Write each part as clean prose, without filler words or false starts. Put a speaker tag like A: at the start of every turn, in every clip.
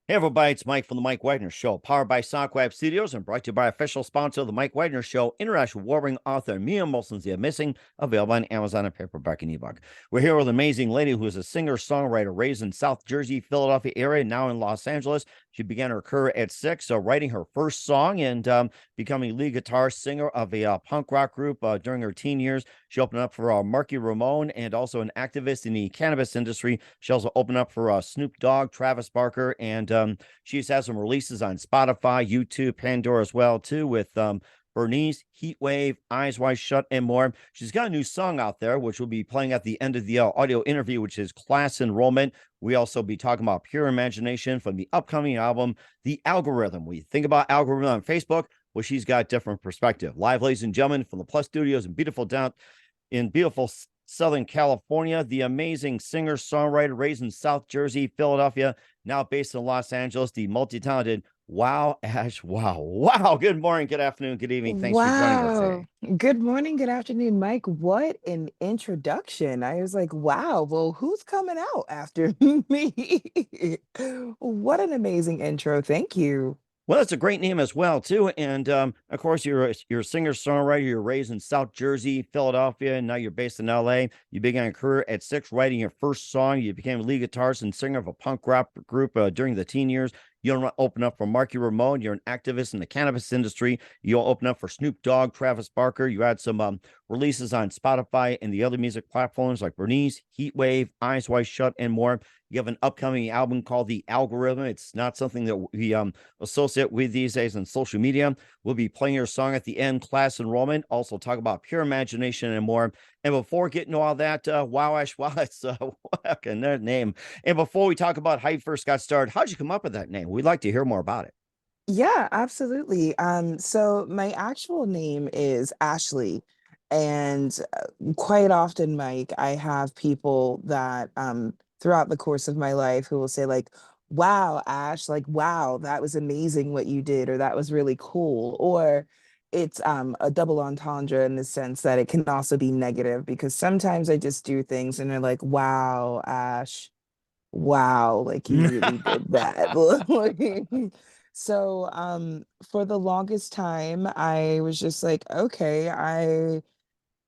A: Hey everybody, it's Mike from the Mike Wagner Show, powered by Sockweb Studios and brought to you by official sponsor of the Mike Wagner Show, international warring author Mia Molson's The Missing, available on Amazon and paperback and ebook. We're here with an amazing lady who is a singer-songwriter raised in South Jersey, Philadelphia area, now in Los Angeles. She began her career at 6, writing her first song and becoming lead guitar singer of a punk rock group during her teen years. She opened up for Marky Ramone and also an activist in the cannabis industry. She also opened up for Snoop Dogg, Travis Barker, and she's had some releases on Spotify, YouTube, Pandora as well too, with Bernice, Heatwave, Eyes Wide Shut, and more. She's got a new song out there, which we'll be playing at the end of the audio interview, which is Class Enrollment. We also be talking about Pure Imagination from the upcoming album, The Algorithm. We think about algorithm on Facebook. Well, she's got a different perspective. Live, ladies and gentlemen, from the Plus Studios in beautiful Southern California, the amazing singer songwriter raised in South Jersey, Philadelphia, now based in Los Angeles, the multi-talented Wowashwow. Wow. Good morning, good afternoon, good evening. Thanks for joining us
B: Wow.
A: today.
B: Good morning, good afternoon, Mike. What an introduction. I was like, wow, well, who's coming out after me? What an amazing intro. Thank you.
A: Well, it's a great name as well, too. And of course, you're a singer songwriter. You're raised in South Jersey, Philadelphia, and now you're based in LA. You began a career at 6, writing your first song. You became a lead guitarist and singer of a punk rock group during the teen years. You open up for Marky Ramone. You're an activist in the cannabis industry. You'll open up for Snoop Dogg, Travis Barker. You had some releases on Spotify and the other music platforms like Bernice, Heatwave, Eyes Wide Shut, and more. You have an upcoming album called The Algorithm. It's not something that we associate with these days on social media. We'll be playing your song at the end, Class Enrollment. Also talk about Pure Imagination and more. And before getting to all that, wow, it's what a name. And before we talk about how you first got started, how'd you come up with that name? We'd like to hear more about it.
B: Yeah, absolutely. So my actual name is Ashley, and quite often, Mike, I have people that throughout the course of my life who will say like, "Wow, Ash, like wow, that was amazing what you did," or "That was really cool," or it's a double entendre in the sense that it can also be negative because sometimes I just do things and they're like, "Wow, Ash." Wow, like you really did that. So, for the longest time, I was just like, okay,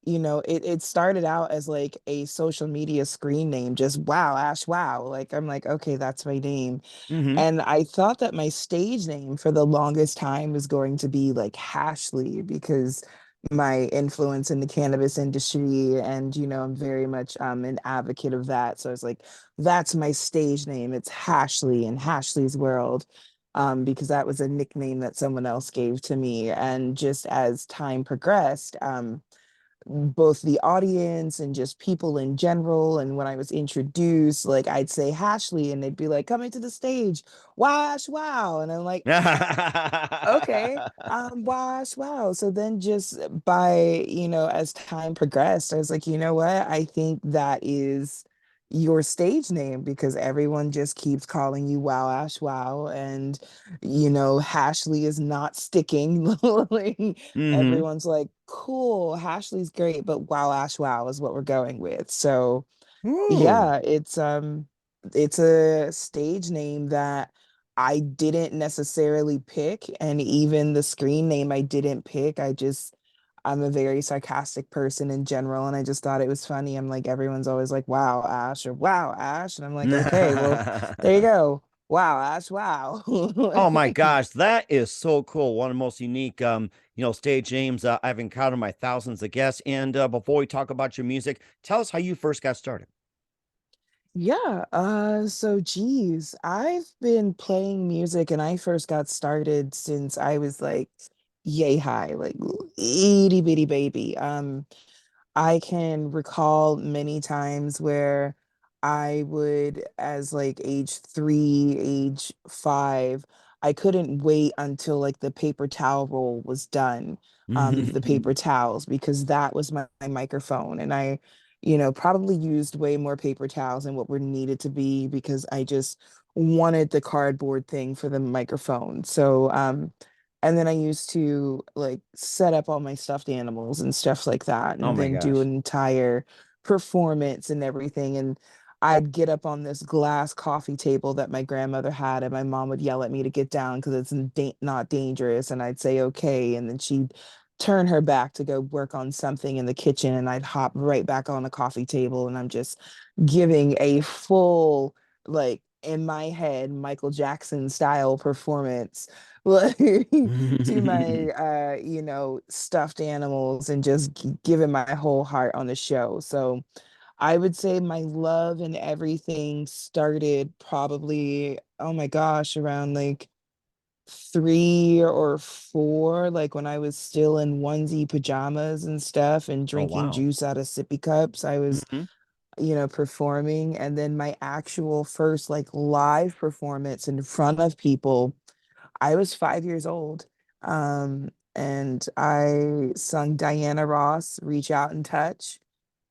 B: it started out as like a social media screen name, just wow, Ash, wow. Like, I'm like, okay, that's my name.
A: hmm
B: And I thought that my stage name for the longest time was going to be like Hashley because my influence in the cannabis industry and I'm very much an advocate of that. So I was like, that's my stage name. It's Hashley in Hashley's World. Because that was a nickname that someone else gave to me. And just as time progressed, both the audience and just people in general. And when I was introduced, like I'd say Hashley and they'd be like, coming to the stage, Wash Wow. And I'm like, okay, Wash Wow. So then just by, as time progressed, I was like, you know what? I think that is your stage name because everyone just keeps calling you Wow Ash Wow. And Hashley is not sticking. Like,
A: hmm
B: everyone's like, cool, Hashley's great, but Wow Ash Wow is what we're going with. So
A: Ooh.
B: yeah, it's a stage name that I didn't necessarily pick, and even the screen name I didn't pick. I'm a very sarcastic person in general, and I just thought it was funny. I'm like, everyone's always like, wow, Ash, or wow, Ash. And I'm like, okay, well, there you go. Wow, Ash, wow.
A: Oh my gosh, that is so cool. One of the most unique stage names I've encountered my thousands of guests. And before we talk about your music, tell us how you first got started.
B: Yeah, so geez, I've been playing music and I first got started since I was like yay high, like itty bitty baby. I can recall many times where I would, as like age 3, age 5, I couldn't wait until like the paper towel roll was done, the paper towels, because that was my microphone. And I, probably used way more paper towels than what were needed to be because I just wanted the cardboard thing for the microphone. So, and then I used to like set up all my stuffed animals and stuff like that,
A: Oh
B: and
A: my
B: then do
A: gosh.
B: an entire performance and everything. And I'd get up on this glass coffee table that my grandmother had, and my mom would yell at me to get down because it's not dangerous. And I'd say, okay. And then she'd turn her back to go work on something in the kitchen, and I'd hop right back on the coffee table. And I'm just giving a full, like, in my head, Michael Jackson style performance. Like to my stuffed animals and just giving my whole heart on the show. So I would say my love and everything started probably, oh my gosh, around like 3 or 4, like when I was still in onesie pajamas and stuff and
A: Oh,
B: drinking
A: wow.
B: juice out of sippy cups. I was,
A: Mhm.
B: performing. And then my actual first like live performance in front of people, I was 5 years old. And I sung Diana Ross, Reach Out and Touch,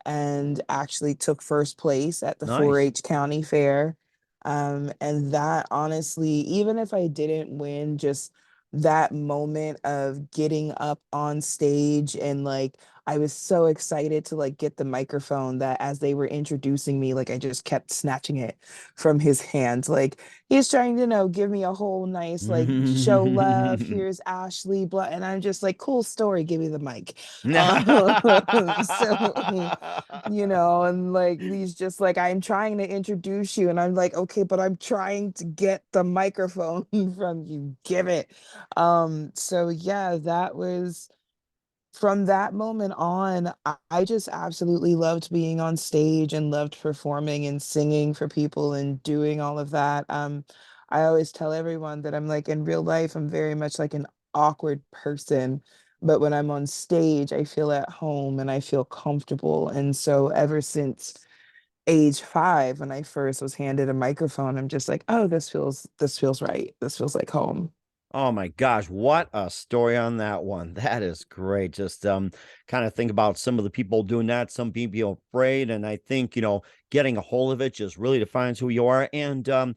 B: and actually took first place at the
A: Nice.
B: 4-H County Fair. And that honestly, even if I didn't win, just that moment of getting up on stage and like I was so excited to like get the microphone that as they were introducing me, like I just kept snatching it from his hands. Like he's trying to give me a whole nice like show love. Here's Ashley, blah, and I'm just like, cool story. Give me the mic. So and like he's just like, I'm trying to introduce you, and I'm like, okay, but I'm trying to get the microphone from you. Give it. So yeah, that was from that moment on, I just absolutely loved being on stage and loved performing and singing for people and doing all of that. I always tell everyone that I'm like in real life, I'm very much like an awkward person, but when I'm on stage, I feel at home and I feel comfortable. And so ever since age 5, when I first was handed a microphone, I'm just like, oh, this feels right. This feels like home.
A: Oh my gosh, what a story on that one. That is great. Just kind of think about some of the people doing that, some people afraid. And I think, getting a hold of it just really defines who you are. And of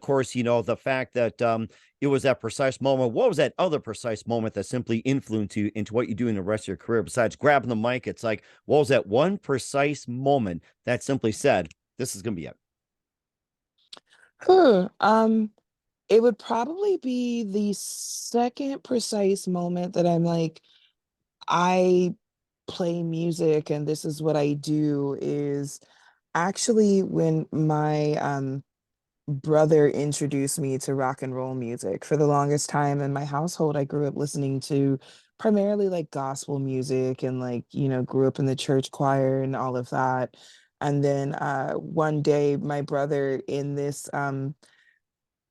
A: course, the fact that it was that precise moment. What was that other precise moment that simply influenced you into what you do in the rest of your career besides grabbing the mic? It's like, what was that one precise moment that simply said, this is gonna be it?
B: Huh. It would probably be the second precise moment that I'm like, I play music and this is what I do is actually when my brother introduced me to rock and roll music. For the longest time in my household, I grew up listening to primarily like gospel music and like, grew up in the church choir and all of that. And then one day my brother in this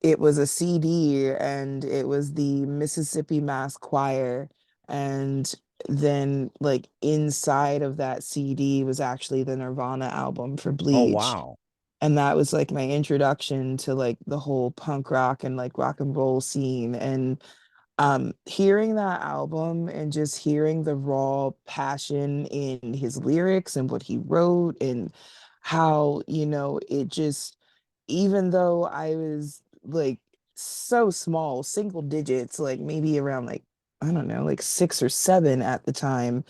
B: it was a CD and it was the Mississippi Mass Choir. And then, like, inside of that CD was actually the Nirvana album for
A: Oh,
B: Bleach.
A: wow.
B: And that was like my introduction to like the whole punk rock and like rock and roll scene. And hearing that album and just hearing the raw passion in his lyrics and what he wrote and how it just, even though I was like so small, single digits, like maybe around like I don't know, like 6 or 7 at the time,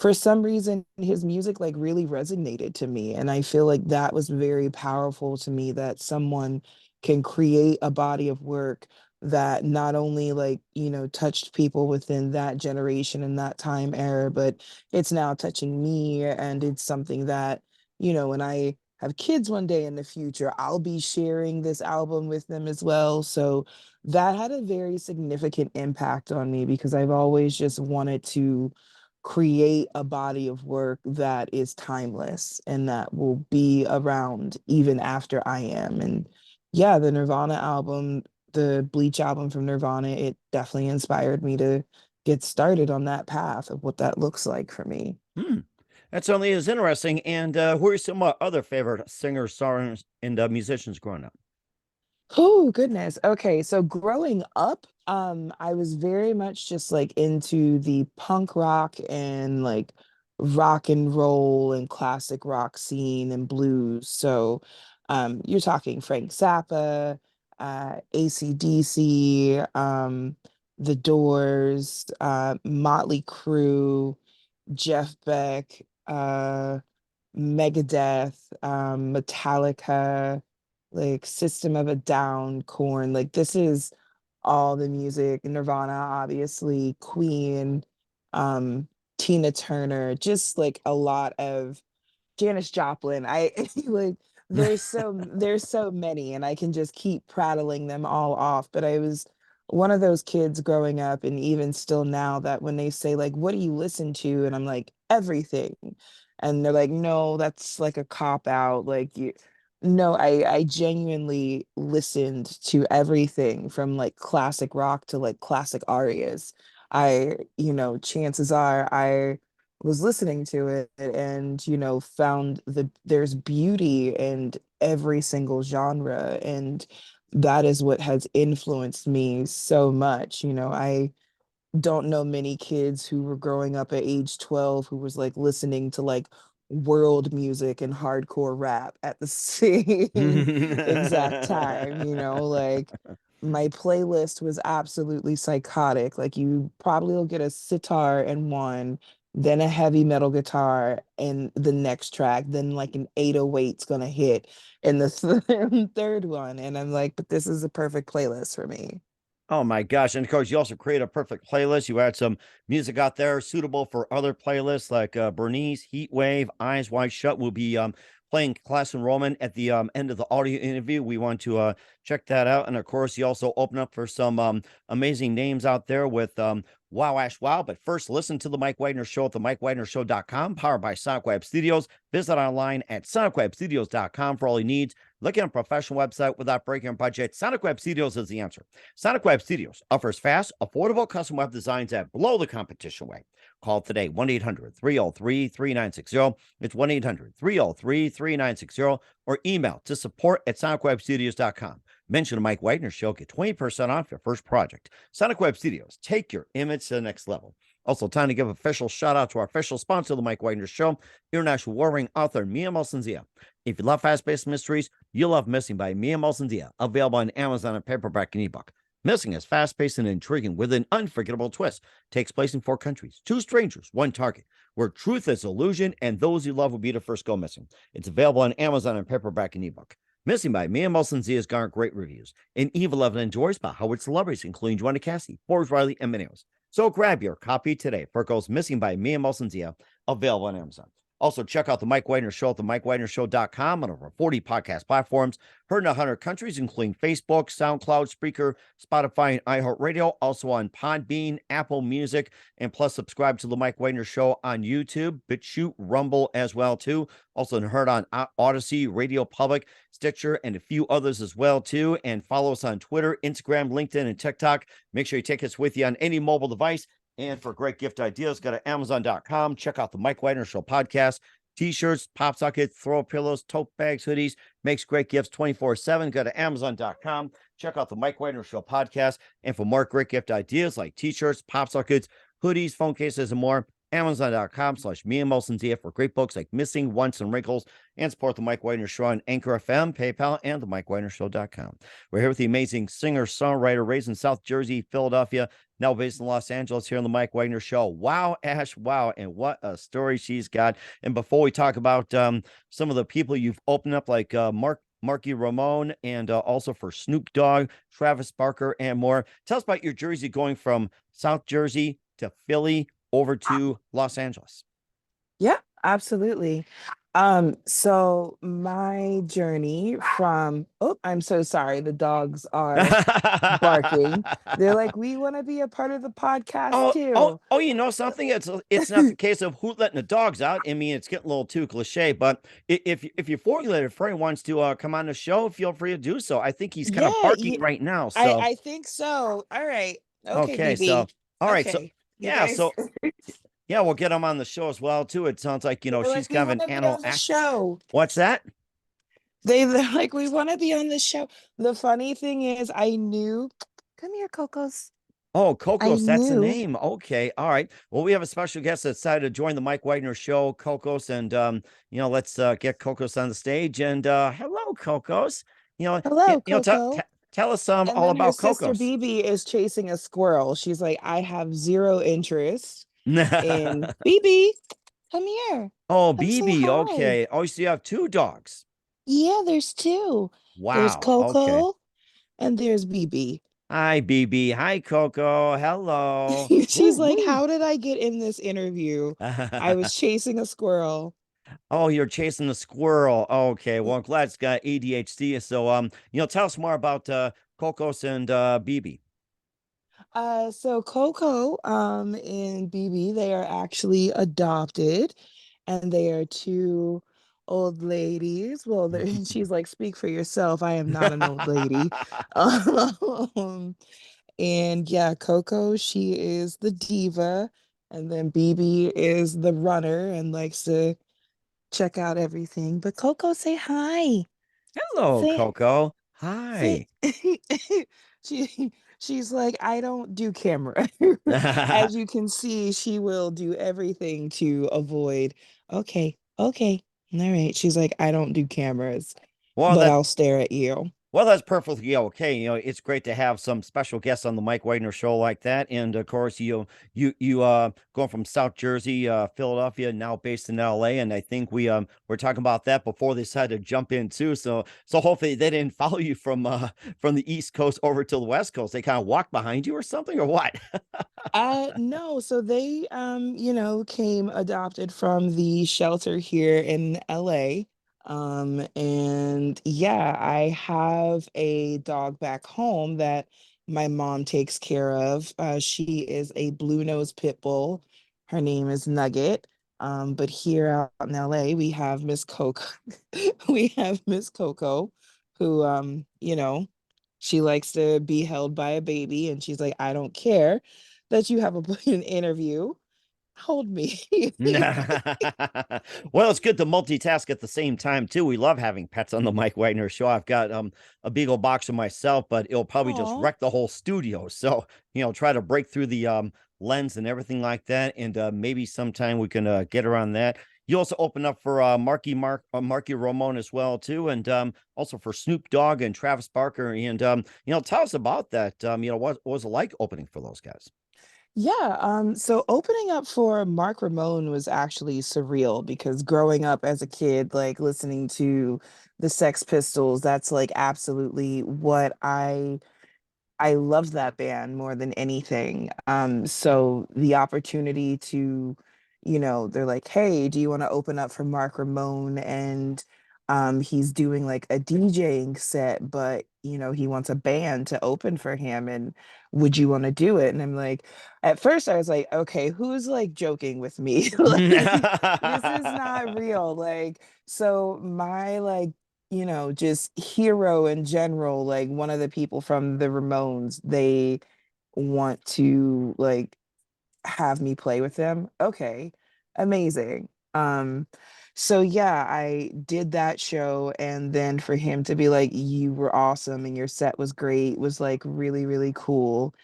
B: for some reason his music like really resonated to me, and I feel like that was very powerful to me, that someone can create a body of work that not only like touched people within that generation and that time era, but it's now touching me, and it's something that when I have kids one day in the future, I'll be sharing this album with them as well. So that had a very significant impact on me because I've always just wanted to create a body of work that is timeless and that will be around even after I am. And yeah, the Nirvana album, the Bleach album from Nirvana, it definitely inspired me to get started on that path of what that looks like for me.
A: Hmm. That certainly is interesting. And who are some other favorite singers, songwriters, and musicians growing up?
B: Oh, goodness. Okay, so growing up, I was very much just like into the punk rock and like rock and roll and classic rock scene and blues. So, you're talking Frank Zappa, AC/DC, The Doors, Motley Crue, Jeff Beck, Megadeth, Metallica, like System of a Down, Corn. Like this is all the music. Nirvana, obviously, Queen, um, Tina Turner, just like a lot of Janis Joplin. I like there's so many and I can just keep prattling them all off. But I was one of those kids growing up and even still now that when they say like, what do you listen to? And I'm like, everything. And they're like, no, that's like a cop out. Like you no, I genuinely listened to everything from like classic rock to like classic arias. Chances are I was listening to it and found there's beauty in every single genre, and that is what has influenced me so much. I don't know many kids who were growing up at age 12 who was like listening to like world music and hardcore rap at the same exact time, like my playlist was absolutely psychotic. Like you probably will get a sitar in one, then a heavy metal guitar in the next track, then like an 808's gonna hit in the third one. And I'm like, but this is a perfect playlist for me.
A: Oh my gosh. And of course, you also create a perfect playlist. You add some music out there suitable for other playlists like Bernice, Heat Wave, Eyes Wide Shut will be playing class enrollment at the end of the audio interview. We want to check that out. And of course, you also open up for some amazing names out there with Wowashwow. But first, listen to the Mike Wagner Show at the MikeWagnerShow.com, powered by SonicWeb Studios. Visit online at SonicWebStudios.com for all your needs. Looking at a professional website without breaking your budget, Sonic Web Studios is the answer. Sonic Web Studios offers fast, affordable custom web designs that blow the competition away. Call today, 1-800-303-3960. It's 1-800-303-3960, or email to support@sonicwebstudios.com. Mention the Mike Wagner Show, get 20% off your first project. Sonic Web Studios, take your image to the next level. Also, time to give official shout out to our official sponsor of the Mike Wagner Show, international warring author Mia Molson-Zia. If you love fast-paced mysteries, you'll love Missing by Mia Molson-Zia, available on Amazon and paperback and ebook. Missing is fast-paced and intriguing with an unforgettable twist. Takes place in 4 countries, 2 strangers, 1 target, where truth is illusion and those you love will be the first go missing. It's available on Amazon and paperback and ebook. Missing by Mia Molson-Zia has garnered great reviews. And Eve 11 enjoys by Howard celebrities, including Joanna Cassidy, Forbes Riley, and many others. So grab your copy today for it goes Missing by Mia Molson-Zia, available on Amazon. Also, check out the Mike Wagner Show at the MikeWagnerShow.com on over 40 podcast platforms, heard in 100 countries, including Facebook, SoundCloud, Spreaker, Spotify, and iHeartRadio. Also on Podbean, Apple Music, and plus subscribe to the Mike Wagner Show on YouTube, BitChute, Rumble as well too. Also heard on Odyssey, Radio Public, Stitcher, and a few others as well too. And follow us on Twitter, Instagram, LinkedIn, and TikTok. Make sure you take us with you on any mobile device. And for great gift ideas, go to Amazon.com. Check out the Mike Wagner Show podcast. T-shirts, pop sockets, throw pillows, tote bags, hoodies. Makes great gifts 24/7. Go to Amazon.com. Check out the Mike Wagner Show podcast. And for more great gift ideas like T-shirts, pop sockets, hoodies, phone cases, and more, Amazon.com/Mia Molson-Zia for great books like Missing, Once, and Wrinkles, and support the Mike Wagner Show on Anchor FM, PayPal, and the MikeWagnerShow.com. We're here with the amazing singer, songwriter, raised in South Jersey, Philadelphia, now based in Los Angeles, here on the Mike Wagner Show. Wow, Ash, wow. And what a story she's got. And before we talk about some of the people you've opened up, like Marky Ramone, and also for Snoop Dogg, Travis Barker, and more. Tell us about your Jersey going from South Jersey to Philly over to Los Angeles.
B: Yeah, absolutely. So my journey from, oh, I'm so sorry, the dogs are barking. They're like, we want to be a part of the podcast too.
A: You know something? It's not the case of who letting the dogs out. I mean, it's getting a little too cliche, but if your four-legged friend wants to come on the show, feel free to do so. I think he's kind of barking right now. So
B: I think so. All right. Okay,
A: okay,
B: BB.
A: so all right,
B: Okay.
A: so yeah,
B: Guys...
A: so yeah, we'll get him on the show as well too. It sounds like
B: They're
A: she's
B: like, we
A: kind of an
B: want to be
A: animal
B: on the show.
A: What's that?
B: They're like, we want to be on the show. The funny thing is, I knew. Come here, Cocos.
A: Oh,
B: I
A: Cocos, that's the
B: knew.
A: name. Okay, all right. Well, we have a special guest that decided to join the Mike Wagner Show, Cocos, and let's get Cocos on the stage. And hello, Cocos.
B: Hello, Coco.
A: Tell us
B: And
A: all
B: then her
A: about
B: sister
A: Cocos.
B: BB is chasing a squirrel. She's like, I have zero interest in BB. Come here.
A: Oh,
B: Come say
A: BB.
B: hi.
A: Okay. Oh, so you have two dogs.
B: Yeah, there's two. There's
A: Wow. Okay.
B: Coco and there's BB.
A: Hi, BB. Hi, Coco. Hello.
B: She's
A: Woo,
B: like,
A: woo.
B: how did I get in this interview? I was chasing a squirrel.
A: Oh, you're chasing the squirrel. Okay. Well, I'm glad it's got ADHD. So, tell us more about Cocos and BB.
B: So Coco and BB, they are actually adopted, and they are two old ladies. Well, she's like, speak for yourself. I am not an old lady. Um, and yeah, Coco, she is the diva, and then BB is the runner and likes to check out everything. But Coco, say hi.
A: Hello,
B: Say
A: Coco.
B: Say
A: Hi.
B: she's like, I don't do camera. As you can see, she will do everything to avoid. Okay, okay. All right. She's like, I don't do cameras,
A: well,
B: but
A: that
B: I'll stare at you.
A: Well, that's perfectly okay. It's great to have some special guests on the Mike Wagner show like that. And of course, you going from South Jersey, Philadelphia, now based in LA. And I think we're talking about that before they decided to jump in too. So hopefully they didn't follow you from the East Coast over to the West Coast. They kind of walked behind you or something or what?
B: No, so they came adopted from the shelter here in LA. And yeah, I have a dog back home that my mom takes care of. She is a blue nose pit bull. Her name is Nugget. But here out in LA, we have Miss Coco. We have Miss Coco, who she likes to be held by a baby, and she's like, I don't care that you have an interview. Hold me.
A: Well, it's good to multitask at the same time too. We love having pets on the Mike Wagner show. I've got a beagle boxer myself, but it'll probably just
B: Aw.
A: wreck the whole studio. So, try to break through the lens and everything like that. And maybe sometime we can get around that. You also open up for Marky Ramone as well too, and also for Snoop Dogg and Travis Barker. And tell us about that. What was it like opening for those guys?
B: Yeah, so opening up for Mark Ramone was actually surreal because growing up as a kid, like listening to the Sex Pistols, that's like absolutely what I loved that band more than anything. So the opportunity to, they're like, hey, do you want to open up for Mark Ramone? And he's doing like a DJing set, but he wants a band to open for him. And would you want to do it? And I'm like, at first I was like, okay, who's like joking with me? Like, this is not real. Like, so my like just hero in general, like one of the people from the Ramones, they want to like have me play with them. Okay, amazing. So yeah, I did that show, and then for him to be like, you were awesome and your set was great was like really, really cool.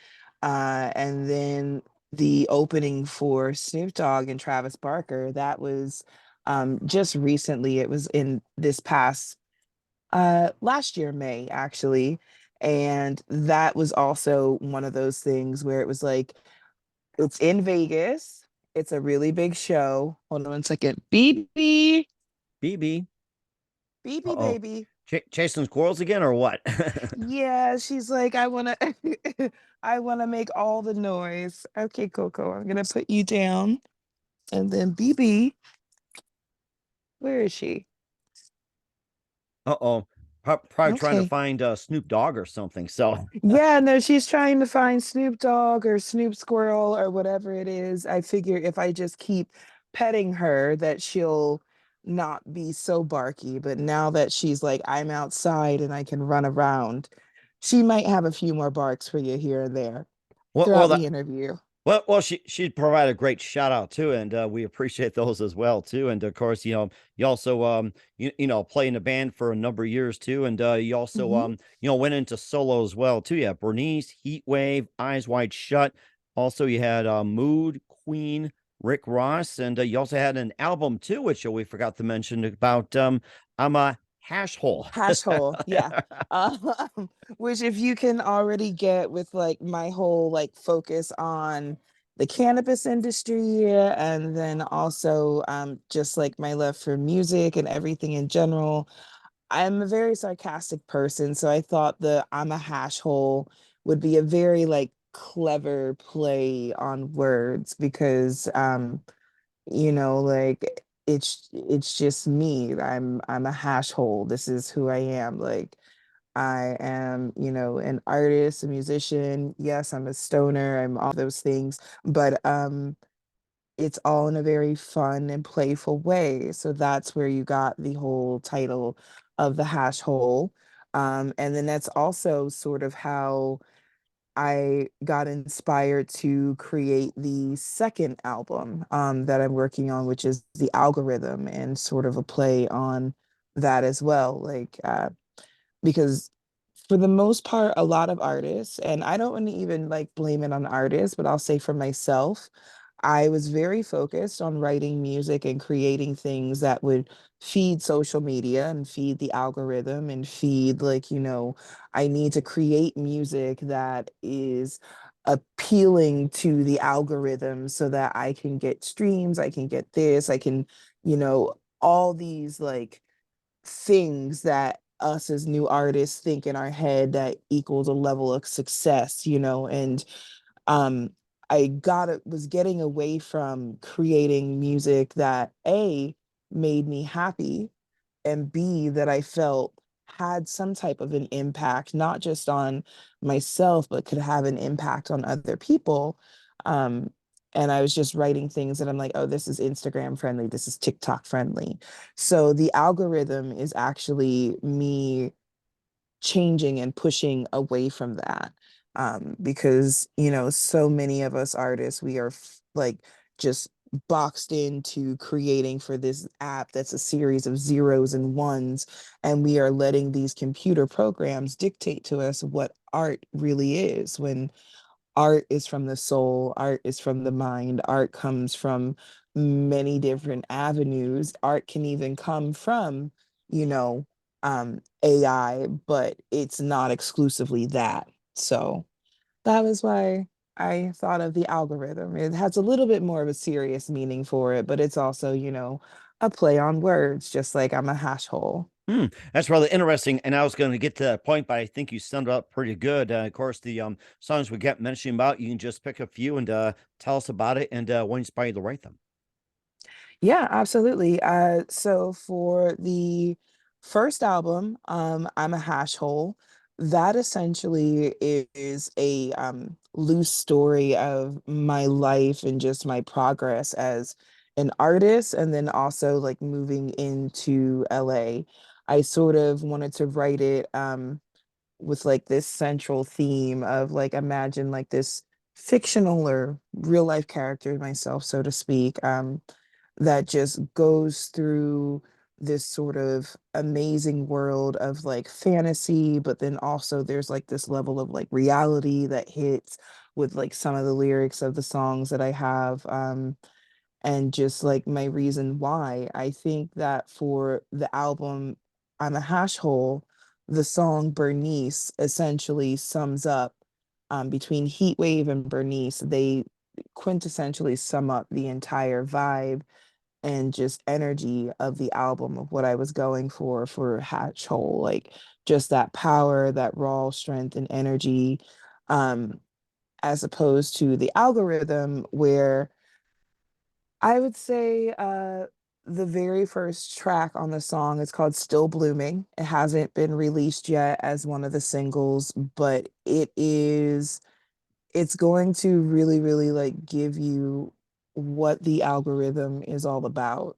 B: And then the opening for Snoop Dogg and Travis Barker, that was just recently. It was in this past last year May actually, and that was also one of those things where it was like it's in Vegas, it's a really big show. Hold on one second. BB,
A: BB.
B: BB
A: Uh-oh.
B: baby.
A: Chasing squirrels again or what?
B: Yeah, she's like, I want to I want to make all the noise. Okay, Coco, I'm gonna put you down. And then BB, where is she?
A: Uh-oh. Probably trying to
B: Okay.
A: find Snoop Dogg or something. So,
B: Yeah, no, she's trying to find Snoop Dogg or Snoop Squirrel or whatever it is. I figure if I just keep petting her, that she'll not be so barky. But now that she's like, I'm outside and I can run around, she might have a few more barks for you here and there
A: well, well,
B: throughout
A: that,
B: the interview.
A: she'd provide a great shout out too, and we appreciate those as well too. And of course, you also play in a band for a number of years too, and you also
B: Mhm.
A: went into solo as well too. Yeah, Bernice, Heat Wave, Eyes Wide Shut. Also, you had Mood, Queen, Rick Ross, and you also had an album too, which we forgot to mention about. I'm a hash hole.
B: Hash hole, yeah. Um, which if you can already get with like my whole like focus on, the cannabis industry, and then also just like my love for music and everything in general. I'm a very sarcastic person, so I thought the I'm a hash hole would be a very like clever play on words because like it's just me. I'm a hash hole. This is who I am. Like I am, an artist, a musician. Yes, I'm a stoner. I'm all those things, but it's all in a very fun and playful way. So that's where you got the whole title of the hash hole. And then that's also sort of how I got inspired to create the second album that I'm working on, which is the algorithm, and sort of a play on that as well. Because for the most part, a lot of artists, and I don't want to even like blame it on artists, but I'll say for myself, I was very focused on writing music and creating things that would feed social media and feed the algorithm and feed, like, I need to create music that is appealing to the algorithm so that I can get streams, I can get this, I can, all these like things that us as new artists think in our head that equals a level of success, and um I got it was getting away from creating music that A made me happy and B that I felt had some type of an impact, not just on myself, but could have an impact on other people. Um, and I was just writing things that I'm like, oh, this is Instagram friendly, this is TikTok friendly. So the algorithm is actually me changing and pushing away from that. Because, so many of us artists, we are like just boxed into creating for this app that's a series of zeros and ones. And we are letting these computer programs dictate to us what art really is when art is from the soul, art is from the mind, art comes from many different avenues. Art can even come from, you know, AI, but it's not exclusively that. So that was why I thought of the algorithm. It has a little bit more of a serious meaning for it, but it's also, a play on words, just like I'm a hash hole.
A: That's rather interesting. And I was going to get to that point, but I think you summed it up pretty good. Of course, the songs we kept mentioning about, you can just pick a few and tell us about it and what inspired you to write them.
B: Yeah, absolutely. So for the first album, I'm a hash hole. That essentially is a loose story of my life and just my progress as an artist, and then also like moving into LA. I sort of wanted to write it with like this central theme of like imagine like this fictional or real life character myself, so to speak, that just goes through this sort of amazing world of like fantasy, but then also there's like this level of like reality that hits with like some of the lyrics of the songs that I have. And just like my reason why. I think that for the album I'm a Hash Hole, the song Bernice essentially sums up between Heat Wave and Bernice, they quintessentially sum up the entire vibe and just energy of the album of what I was going for Hatch Hole. Like just that power, that raw strength and energy, um, as opposed to the algorithm where I would say the very first track on the song is called Still Blooming. It hasn't been released yet as one of the singles, but it's going to really, really like give you what the algorithm is all about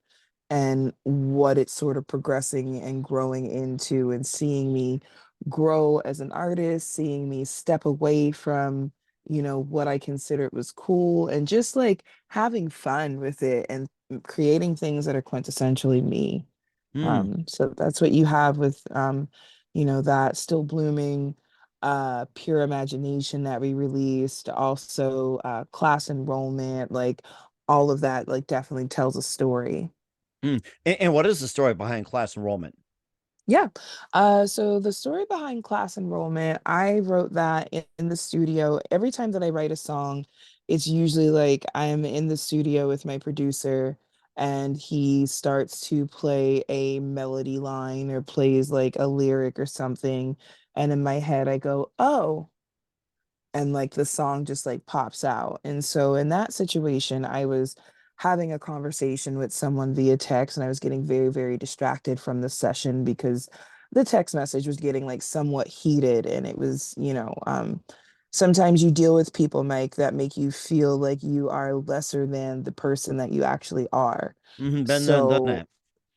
B: and what it's sort of progressing and growing into, and seeing me grow as an artist, seeing me step away from, what I considered was cool and just like having fun with it and creating things that are quintessentially me.
A: Hmm.
B: So that's what you have with that Still Blooming, Pure Imagination that we released, also Class Enrollment, like all of that like definitely tells a story.
A: And what is the story behind class enrollment?
B: Yeah. So the story behind Class Enrollment, I wrote that in the studio. Every time that I write a song, it's usually like I'm in the studio with my producer and he starts to play a melody line or plays like a lyric or something. And in my head, I go, oh, and like the song just like pops out. And so in that situation, I was having a conversation with someone via text and I was getting very, very distracted from the session because the text message was getting like somewhat heated and it was, sometimes you deal with people, Mike, that make you feel like you are lesser than the person that you actually are.
A: Been there, done
B: So
A: that.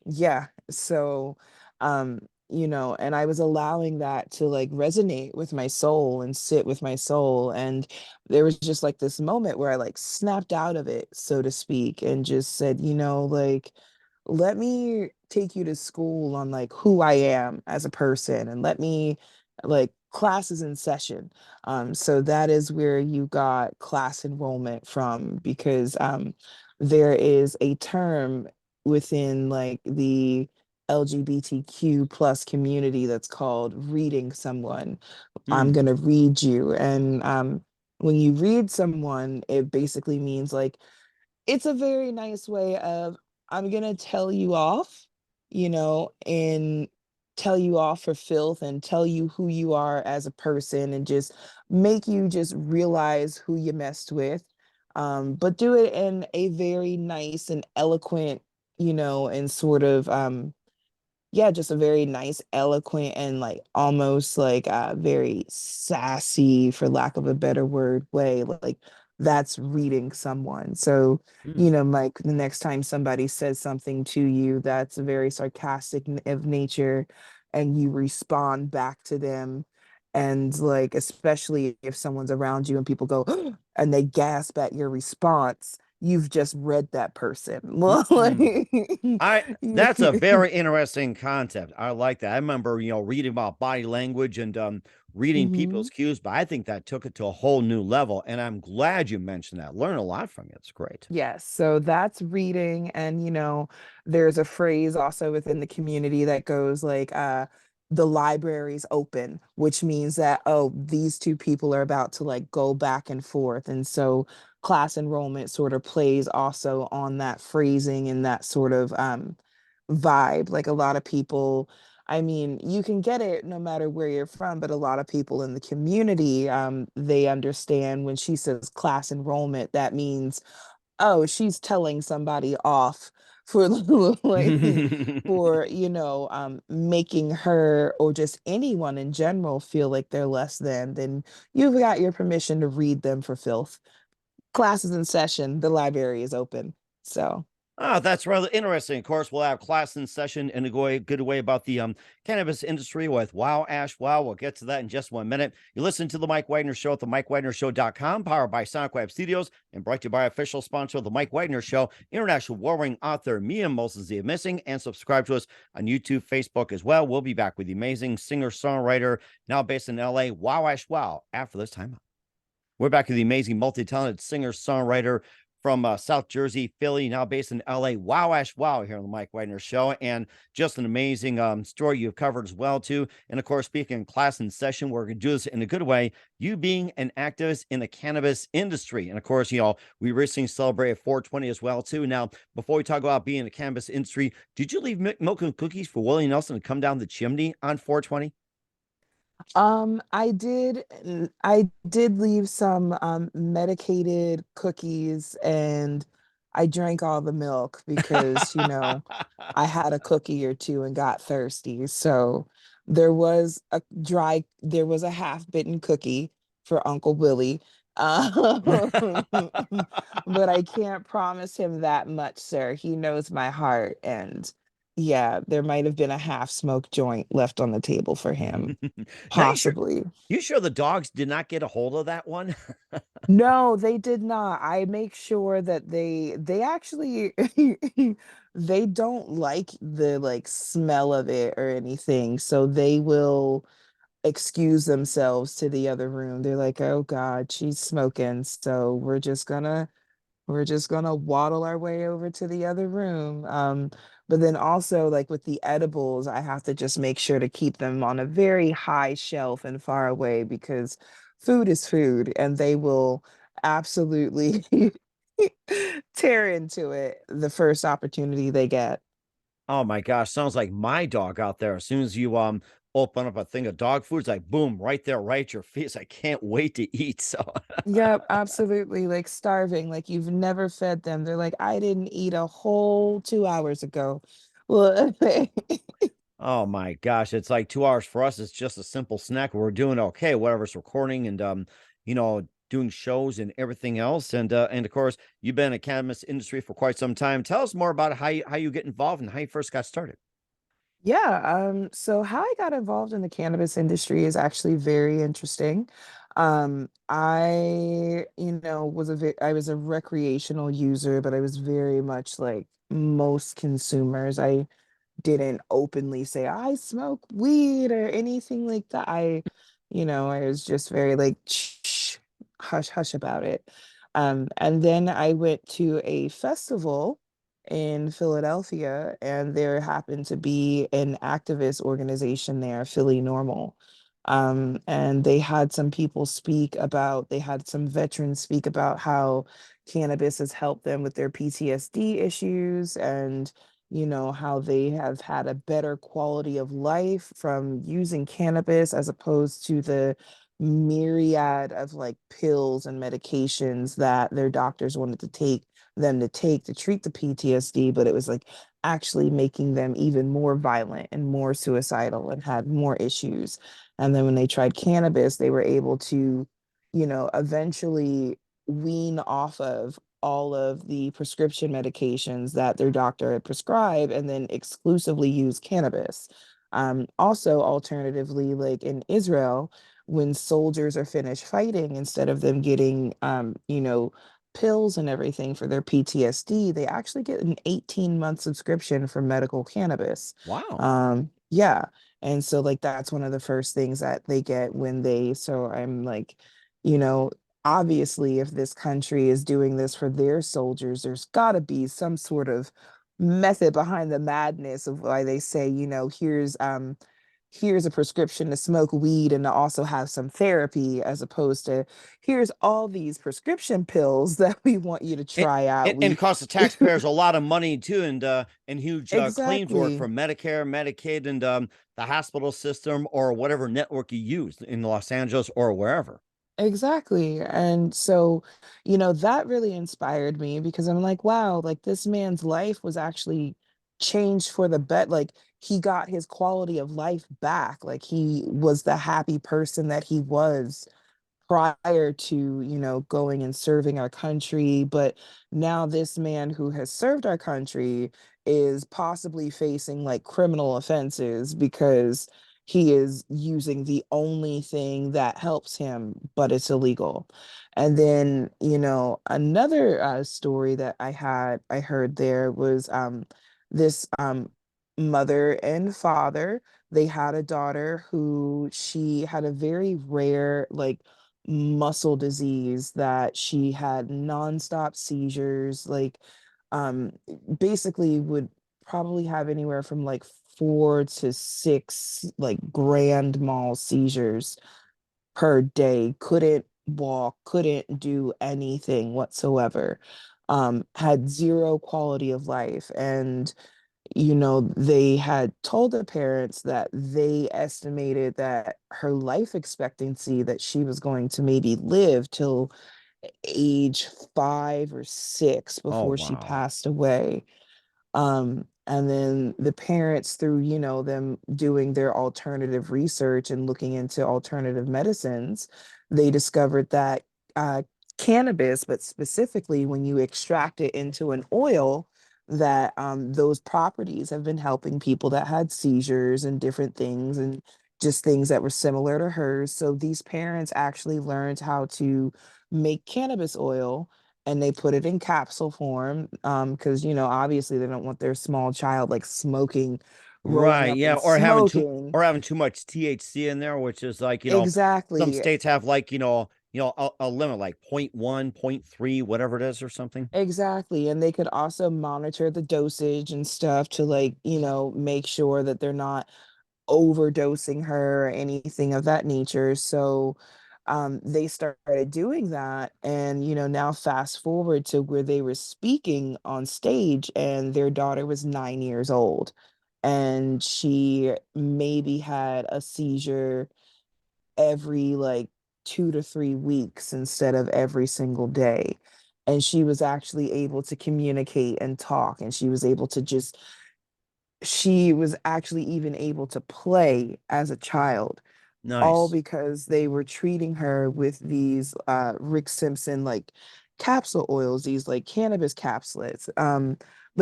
B: yeah. So, and I was allowing that to like resonate with my soul and sit with my soul. And there was just like this moment where I like snapped out of it, so to speak, and just said, like, let me take you to school on like who I am as a person and let me like classes in session. So that is where you got class enrollment from because there is a term within like the LGBTQ plus community that's called reading someone. I'm
A: Hmm.
B: going to read you. And when you read someone, it basically means like it's a very nice way of I'm gonna tell you off, and tell you off for filth and tell you who you are as a person and just make you just realize who you messed with. But do it in a very nice and eloquent, and sort of yeah, just a very nice, eloquent, and like almost like very sassy, for lack of a better word, way. Like that's reading someone. So,
A: Hmm.
B: Mike, the next time somebody says something to you that's very sarcastic of nature, and you respond back to them, and like, especially if someone's around you and people go, and they gasp at your response, you've just read that person.
A: Hmm.
B: Like,
A: I That's a very interesting concept. I like that. I remember, reading about body language and reading people's
B: Mhm.
A: cues, but I think that took it to a whole new level. And I'm glad you mentioned that. Learn a lot from you. It's great.
B: Yes, so that's reading. And there's a phrase also within the community that goes like the library's open, which means that, oh, these two people are about to like go back and forth. And so class enrollment sort of plays also on that phrasing and that sort of vibe. Like a lot of people, I mean, you can get it no matter where you're from, but a lot of people in the community, they understand when she says class enrollment, that means, oh, she's telling somebody off for like for making her or just anyone in general feel like they're less than, then you've got your permission to read them for filth. Classes in session, the library is open. So
A: Oh, that's rather interesting. Of course, we'll have class in session in a good way about the cannabis industry with Wow. We'll get to that in just 1 minute. You listen to the Mike Wagner Show at the MikeWagnerShow.com, powered by Songwriter Studios, and brought to you by official sponsor of the Mike Wagner Show, international warring author Mia Moses the Missing, and subscribe to us on YouTube, Facebook as well. We'll be back with the amazing singer-songwriter, now based in LA, Wowashwow, after this time. We're back to the amazing, multi-talented singer-songwriter from South Jersey, Philly, now based in LA. Wow here on the Mike Wagner Show, and just an amazing story you've covered as well too. And of course, speaking in class and session, we're going to do this in a good way. You being an activist in the cannabis industry, and of course, we recently celebrated 420 as well too. Now, before we talk about being in the cannabis industry, did you leave milk and cookies for Willie Nelson to come down the chimney on 420?
B: I did leave some medicated cookies and I drank all the milk because, I had a cookie or two and got thirsty. So there was a half-bitten cookie for Uncle Willie. Um, but I can't promise him that much, sir. He knows my heart. And yeah, there might have been a half-smoked joint left on the table for him.
A: Now
B: Possibly.
A: you sure the dogs did not get a hold of that one?
B: No, they did not. I make sure that they actually they don't like the like smell of it or anything. So they will excuse themselves to the other room. They're like, "Oh God, she's smoking." So we're just gonna waddle our way over to the other room. But then also like with the edibles, I have to just make sure to keep them on a very high shelf and far away because food is food and they will absolutely tear into it the first opportunity they get.
A: Oh my gosh, sounds like my dog out there. As soon as you open up a thing of dog food, it's like boom, right there, right at your face. I can't wait to eat. So
B: Yep, absolutely. Like starving, like you've never fed them. They're like, I didn't eat a whole 2 hours ago. Well,
A: oh my gosh, it's like 2 hours for us. It's just a simple snack. We're doing okay, whatever's recording and doing shows and everything else. And of course, you've been in the cannabis industry for quite some time. Tell us more about how you get involved and how you first got started.
B: yeah, so how I got involved in the cannabis industry is actually very interesting. I was a recreational user, but I was very much like most consumers. I didn't openly say I smoke weed or anything like that. I was just very like shh, hush hush about it. And then I went to a festival in Philadelphia, and there happened to be an activist organization there, Philly Normal. And they had some veterans speak about how cannabis has helped them with their PTSD issues, and how they have had a better quality of life from using cannabis as opposed to the myriad of like pills and medications that their doctors wanted to take them to take to treat the PTSD, but it was like actually making them even more violent and more suicidal and had more issues. And then when they tried cannabis, they were able to, eventually wean off of all of the prescription medications that their doctor had prescribed and then exclusively use cannabis. Also, alternatively, like in Israel, when soldiers are finished fighting, instead of them getting, pills and everything for their PTSD, they actually get an 18-month subscription for medical cannabis.
A: Wow.
B: Yeah. And so, like, that's one of the first things that they get so I'm like, you know, obviously, if this country is doing this for their soldiers, there's got to be some sort of method behind the madness of why they say, here's a prescription to smoke weed and to also have some therapy, as opposed to here's all these prescription pills that we want you to
A: And,
B: try out.
A: and it
B: We
A: costs the taxpayers a lot of money too, and huge claims work
B: exactly.
A: for Medicare, Medicaid, and the hospital system or whatever network you use in Los Angeles or wherever.
B: Exactly. And so, that really inspired me because I'm like, wow, like this man's life was actually changed for the bet. Like he got his quality of life back. Like he was the happy person that he was prior to, going and serving our country. But now this man who has served our country is possibly facing like criminal offenses because he is using the only thing that helps him, but it's illegal. And then, another story that I heard there was this mother and father. They had a daughter who she had a very rare, like, muscle disease that she had nonstop seizures, like um basically would probably have anywhere from like 4 to 6 like grand mal seizures per day, couldn't walk, couldn't do anything whatsoever, had zero quality of life. And they had told the parents that they estimated that her life expectancy that she was going to maybe live till age 5 or 6
A: Oh
B: before she
A: wow.
B: passed away. And then the parents, through, them doing their alternative research and looking into alternative medicines, they discovered that uh, cannabis, but specifically when you extract it into an oil, that those properties have been helping people that had seizures and different things and just things that were similar to hers. So these parents actually learned how to make cannabis oil, and they put it in capsule form because obviously they don't want their small child like smoking, rolling
A: Right.
B: up
A: Yeah.
B: and
A: Or
B: smoking.
A: having too much THC in there, which is like, some
B: Exactly.
A: states have like, a limit like point 0.1, point 0.3, whatever it is or something.
B: Exactly. And they could also monitor the dosage and stuff to, like, make sure that they're not overdosing her or anything of that nature. So they started doing that. And, now fast forward to where they were speaking on stage, and their daughter was 9 years old. And she maybe had a seizure every like 2 to 3 weeks instead of every single day. And she was actually able to communicate and talk, and she was actually even able to play as a child, all
A: Nice.
B: because they were treating her with these Rick Simpson like capsule oils, these like cannabis capsules. But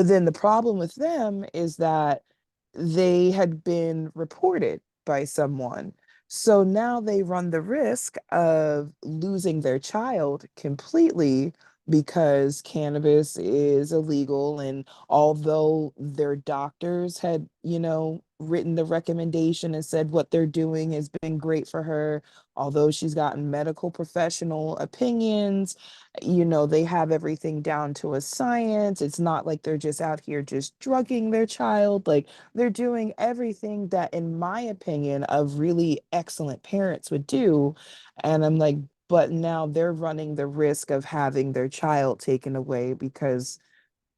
B: then the problem with them is that they had been reported by someone. So now they run the risk of losing their child completely because cannabis is illegal. And although their doctors had, written the recommendation and said what they're doing has been great for her, although she's gotten medical professional opinions, they have everything down to a science. It's not like they're just out here just drugging their child. Like, they're doing everything that, in my opinion, of really excellent parents would do. And I'm like, but now they're running the risk of having their child taken away because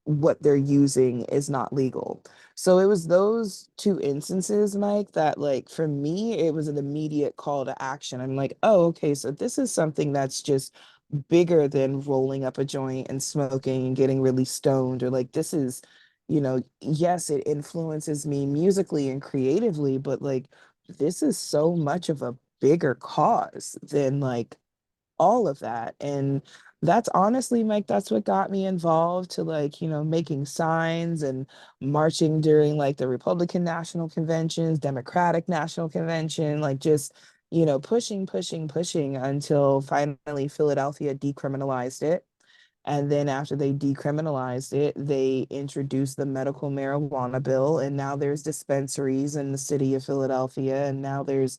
B: what they're using is not legal. So it was those two instances, Mike, that, like, for me, it was an immediate call to action. I'm like, oh, okay, so this is something that's just bigger than rolling up a joint and smoking and getting really stoned. Or like, this is, yes, it influences me musically and creatively, but like, this is so much of a bigger cause than like all of that. And that's honestly, Mike, that's what got me involved to, like, making signs and marching during like the Republican National Conventions, Democratic National Convention, like just, pushing, pushing, pushing until finally Philadelphia decriminalized it. And then after they decriminalized it, they introduced the medical marijuana bill. And now there's dispensaries in the city of Philadelphia. And now there's,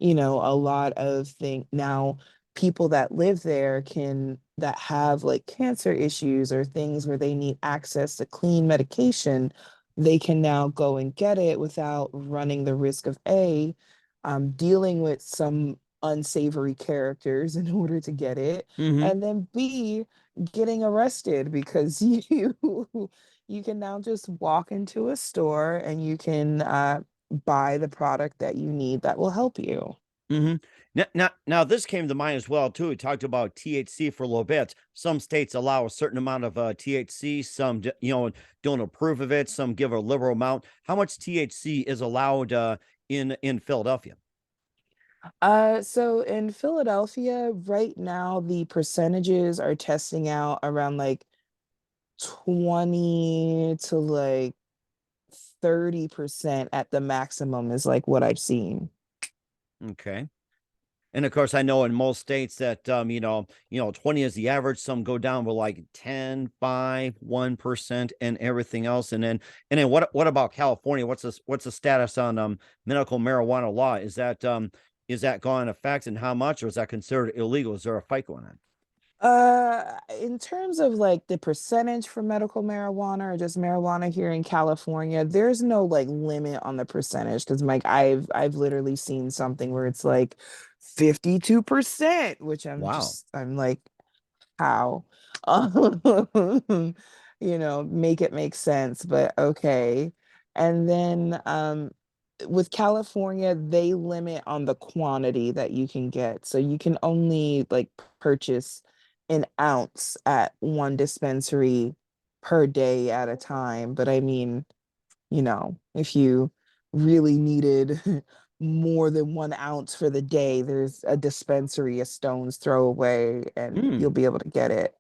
B: a lot of things. Now people that live there that have like cancer issues or things where they need access to clean medication, they can now go and get it without running the risk of dealing with some unsavory characters in order to get it,
A: Hmm.
B: and then B, getting arrested because you can now just walk into a store and you can buy the product that you need that will help you.
A: Hmm. Now, this came to mind as well too. We talked about THC for a little bit. Some states allow a certain amount of THC. Some, don't approve of it. Some give a liberal amount. How much THC is allowed in Philadelphia?
B: So in Philadelphia right now, the percentages are testing out around like 20 to like 30% at the maximum is like what I've seen.
A: Okay. And of course, I know in most states that 20 is the average. Some go down with like 10, 5, 1% and everything else. And then what about California? What's the status on medical marijuana law? Is that gone in effect, and how much, or is that considered illegal? Is there a fight going on?
B: In terms of like the percentage for medical marijuana or just marijuana here in California, there's no like limit on the percentage because Mike, I've literally seen something where it's like 52%, which
A: Wow.
B: I'm like, how? Um, make it make sense, but okay. And then with California, they limit on the quantity that you can get. So you can only like purchase an ounce at one dispensary per day at a time. But I mean, if you really needed more than 1 ounce for the day, there's a dispensary a stone's throw away and you'll
A: Hmm.
B: be able to get it.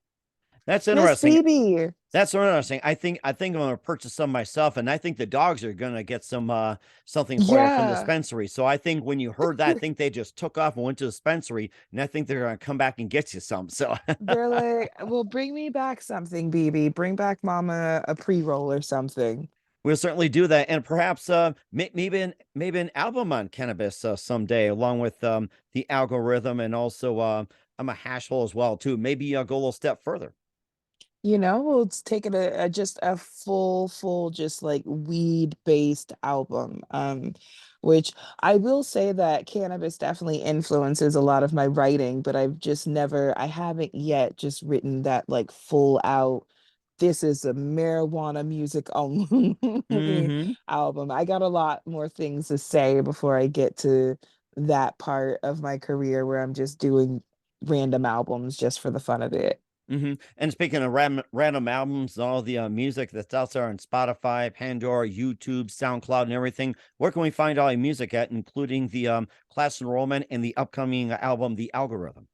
A: That's
B: Miss
A: interesting.
B: Phoebe.
A: That's interesting. I think I'm gonna purchase some myself, and I think the dogs are gonna get something for you from the
B: Yeah.
A: dispensary. So I think when you heard that, I think they just took off and went to the dispensary, and I think they're gonna come back and get you some. So
B: They're like, well, bring me back something, BB. Bring back mama a pre-roll or something.
A: we'll certainly do that, and perhaps maybe an album on cannabis someday, along with the algorithm, and also I'm a hash hole as well too. Maybe go a little step further.
B: We'll take it just a full, just like weed based album. Which I will say that cannabis definitely influences a lot of my writing, but I haven't yet just written that like full out, this is a marijuana music only
A: Hmm.
B: album. I got a lot more things to say before I get to that part of my career where I'm just doing random albums just for the fun of it.
A: And speaking of random albums, all the music that's out there on Spotify, Pandora, YouTube, SoundCloud, and everything, where can we find all your music at, including the class enrollment and the upcoming album, The Algorithm?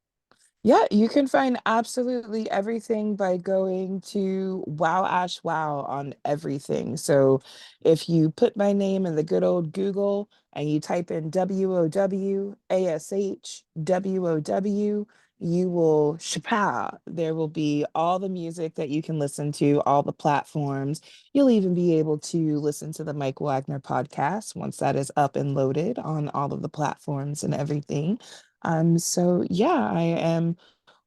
B: Yeah, you can find absolutely everything by going to Wowashwow on everything. So if you put my name in the good old Google and you type in WOWASHWOW, you will shapow. There will be all the music that you can listen to, all the platforms. You'll even be able to listen to the Mike Wagner podcast once that is up and loaded on all of the platforms and everything. So yeah, I am,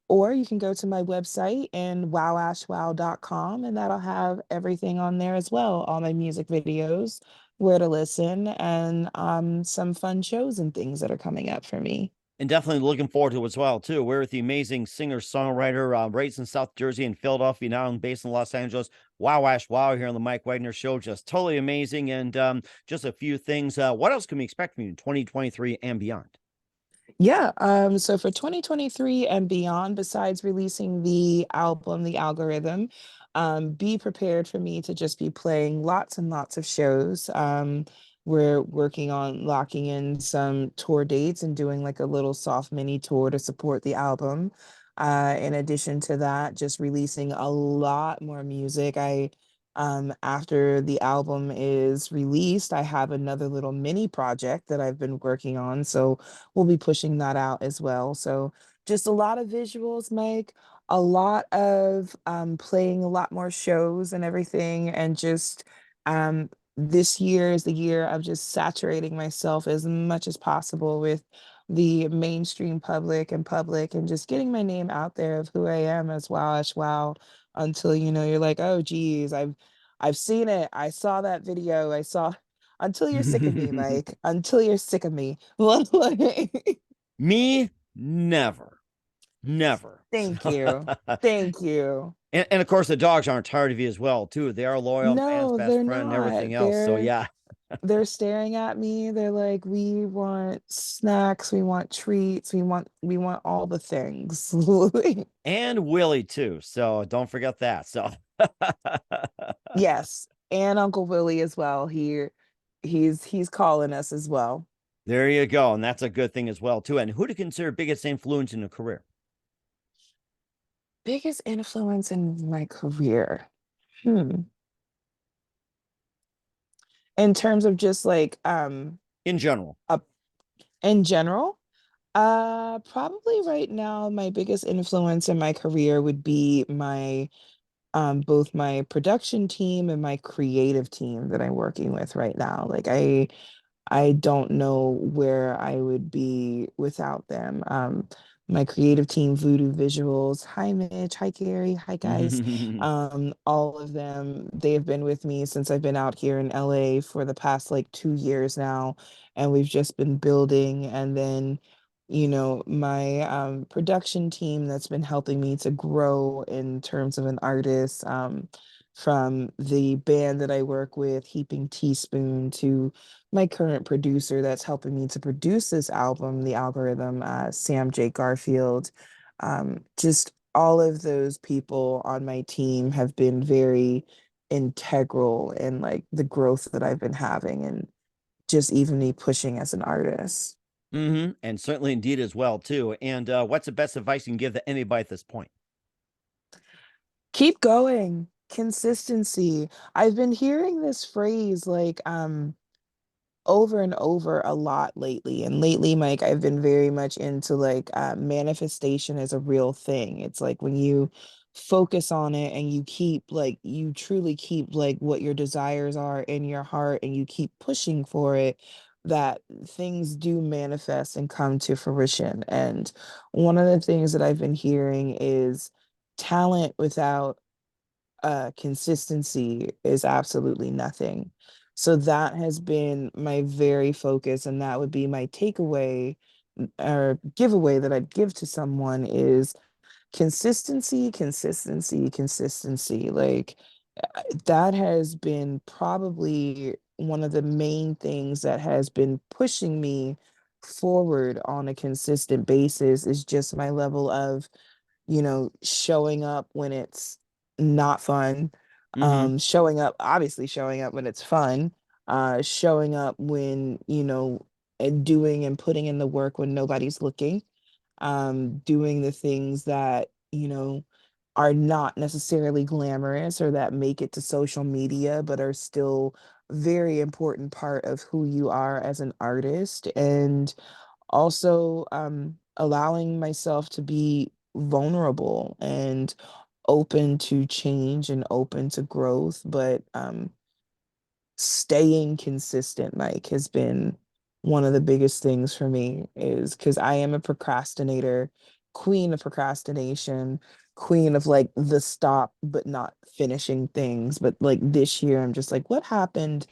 B: or you can go to my website and wowashwow.com, and that'll have everything on there as well. All my music videos, where to listen, and some fun shows and things that are coming up for me.
A: And definitely looking forward to it as well, too. We're with the amazing singer-songwriter, raised in South Jersey and Philadelphia, now based in Los Angeles. Wow, Ash, wow, here on the Mike Wagner Show. Just totally amazing. And just a few things. What else can we expect from you in 2023 and beyond?
B: Yeah, so for 2023 and beyond, besides releasing the album, The Algorithm, be prepared for me to just be playing lots and lots of shows. We're working on locking in some tour dates and doing like a little soft mini tour to support the album. In addition to that, just releasing a lot more music. After the album is released, I have another little mini project that I've been working on. So we'll be pushing that out as well. So just a lot of visuals, Mike, a lot of playing a lot more shows and everything. And just this year is the year of just saturating myself as much as possible with the mainstream public and just getting my name out there of who I am as Wow until you're like, oh geez, I've seen it. I saw that video. I saw until you're sick of me, Mike. Until you're sick of me.
A: Me, never. Never.
B: Thank you. Thank you.
A: And of course, the dogs aren't tired of you as well, too. They are loyal, man's
B: No,
A: best
B: they're
A: friend, and everything
B: not.
A: else. So, yeah.
B: They're staring at me. They're like, we want snacks, we want treats, we want all the things.
A: And Willie, too. So, don't forget that. So,
B: Yes. And Uncle Willie as well. He's calling us as well.
A: there you go. And that's a good thing as well, too. And who to consider biggest influence in a career?
B: Biggest influence in my career. Hmm. In terms of just like
A: In general.
B: up in general, probably right now my biggest influence in my career would be my both my production team and my creative team that I'm working with right now. Like I don't know where I would be without them. My creative team, Voodoo Visuals. Hi, Mitch. Hi, Gary. Hi, guys. All of them, they have been with me since I've been out here in LA for the past like 2 years now. And we've just been building. And then, my production team that's been helping me to grow in terms of an artist. From the band that I work with, Heaping Teaspoon, to my current producer that's helping me to produce this album, The Algorithm, Sam J. Garfield. Just all of those people on my team have been very integral in like the growth that I've been having and just even me pushing as an artist.
A: And certainly indeed as well, too. And what's the best advice you can give to anybody at this point?
B: Keep going. Consistency. I've been hearing this phrase like over and over a lot lately. And lately, Mike, I've been very much into like manifestation as a real thing. It's like when you focus on it and you truly keep like what your desires are in your heart and you keep pushing for it, that things do manifest and come to fruition. And one of the things that I've been hearing is talent without consistency is absolutely nothing. So that has been my very focus, and that would be my takeaway or giveaway that I'd give to someone is consistency, consistency, consistency. Like that has been probably one of the main things that has been pushing me forward on a consistent basis is just my level of, showing up when it's not fun,
A: Mm-hmm.
B: showing up, obviously showing up when it's fun, showing up when, and doing and putting in the work when nobody's looking, doing the things that, are not necessarily glamorous or that make it to social media, but are still very important part of who you are as an artist. And also allowing myself to be vulnerable and open to change and open to growth, but staying consistent, Mike, has been one of the biggest things for me is because I am a procrastinator, queen of procrastination, queen of like the stop but not finishing things. But like this year, I'm just like, what happened,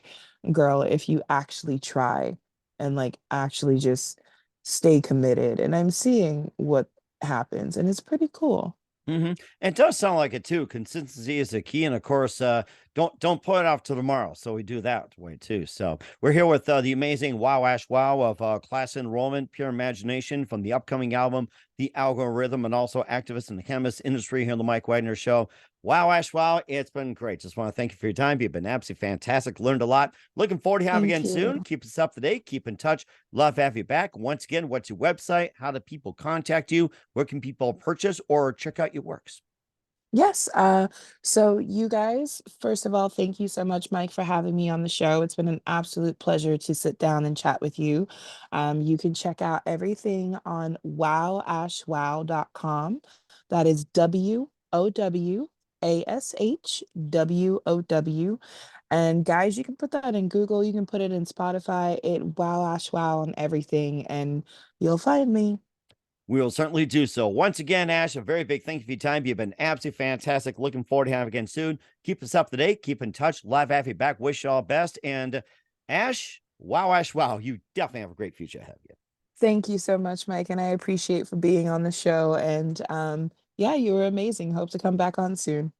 B: girl, if you actually try and like actually just stay committed? And I'm seeing what happens, and it's pretty cool.
A: Mm-hmm. It does sound like it too. Consistency is a key, and of course, don't put it off to tomorrow. So we do that way too. So we're here with the amazing Wow of Class Enrollment, Pure Imagination from the upcoming album, The Algorithm, and also activist in the cannabis industry here on the Mike Wagner Show. Wow, it's been great. Just want to thank you for your time. You've been absolutely fantastic. Learned a lot. Looking forward to having you
B: Thank
A: again soon.
B: you.
A: Keep us up to date. Keep in touch. Love to have you back. Once again, what's your website? How do people contact you? Where can people purchase or check out your works?
B: Yes. So you guys, first of all, thank you so much, Mike, for having me on the show. It's been an absolute pleasure to sit down and chat with you. You can check out everything on wowashwow.com. That is WOWASHWOW. And guys, you can put that in Google, you can put it in Spotify, it Wow Ash Wow on everything, and you'll find me.
A: We will certainly do so. Once again, Ash, a very big thank you for your time. You've been absolutely fantastic. Looking forward to having you again soon. Keep us up to date. Keep in touch. Live have you back. Wish you all best. And Ash, wow. You definitely have a great future ahead of you.
B: Thank you so much, Mike, and I appreciate for being on the show. And yeah, you were amazing. Hope to come back on soon.